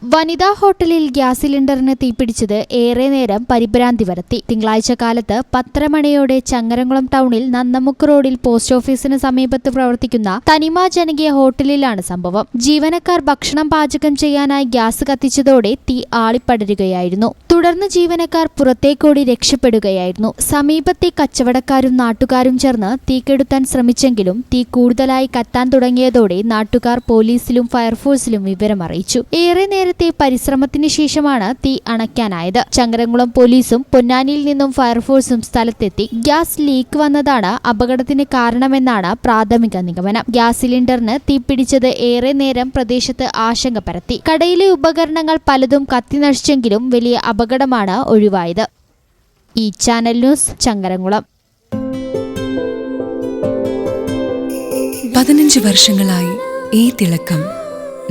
വനിതാ ഹോട്ടലിൽ ഗ്യാസ് സിലിണ്ടറിന് തീപിടിച്ചത് ഏറെ നേരം പരിഭ്രാന്തി പരത്തി. തിങ്കളാഴ്ച കാലത്ത് 10:30 മണിയോടെ ചങ്ങരംകുളം ടൗണിൽ നന്നമുക്ക് റോഡിൽ പോസ്റ്റ് ഓഫീസിന് സമീപത്ത് പ്രവർത്തിക്കുന്ന തനിമ ജനകീയ ഹോട്ടലിലാണ് സംഭവം. ജീവനക്കാർ ഭക്ഷണം പാചകം ചെയ്യാനായി ഗ്യാസ് കത്തിച്ചതോടെ തീ ആളിപ്പടരുകയായിരുന്നു. തുടർന്ന് ജീവനക്കാർ പുറത്തേക്കോടി രക്ഷപ്പെടുകയായിരുന്നു. സമീപത്തെ കച്ചവടക്കാരും നാട്ടുകാരും ചേർന്ന് തീ കെടുത്താൻ ശ്രമിച്ചെങ്കിലും തീ കൂടുതലായി കത്താൻ തുടങ്ങിയതോടെ നാട്ടുകാർ പോലീസിലും ഫയർഫോഴ്സിലും വിവരമറിയിച്ചു. ഏറെ നേരത്തെ പരിശ്രമത്തിന് ശേഷമാണ് തീ അണയ്ക്കാനായത്. ചങ്ങരംകുളം പോലീസും പൊന്നാനിയിൽ നിന്നും ഫയർഫോഴ്സും സ്ഥലത്തെത്തി. ഗ്യാസ് ലീക്ക് വന്നതാണ് അപകടത്തിന് കാരണമെന്നാണ് പ്രാഥമിക നിഗമനം. ഗ്യാസ് സിലിണ്ടറിന് തീപിടിച്ചത് ഏറെ നേരം പ്രദേശത്ത് ആശങ്ക പരത്തി. കടയിലെ ഉപകരണങ്ങൾ പലതും കത്തിനശിച്ചെങ്കിലും വലിയ അപകടമാണ് ഒഴിവായത്. ഈ ചാനൽ ന്യൂസ് ചങ്ങരംകുളം. 15 വർഷങ്ങളായി ഈ തിളക്കം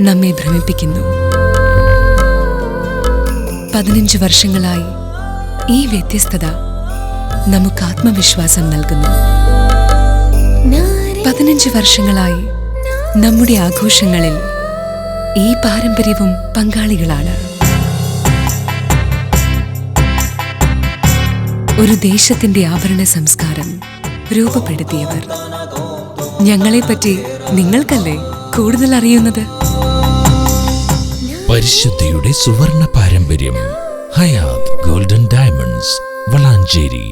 നമ്മെ ഭ്രമിപ്പിക്കുന്നു. 15 വർഷങ്ങളായി ഈ വ്യത്യസ്തത നമുക്ക് ആത്മവിശ്വാസം നൽകുന്നു. 15 വർഷങ്ങളായി നമ്മുടെ ആഘോഷങ്ങളിൽ ഈ പാരമ്പര്യവും പങ്കാളികളാണ്. ഒരു ദേശത്തിന്റെ ആഭരണ സംസ്കാരം രൂപപ്പെടുത്തിയവർ. ഞങ്ങളെപ്പറ്റി നിങ്ങൾക്കല്ലേ കൂടുതൽ അറിയുന്നത്? പരിശുദ്ധിയുടെ സുവർണ പാരമ്പര്യം. Hayath golden diamonds, Valanchery.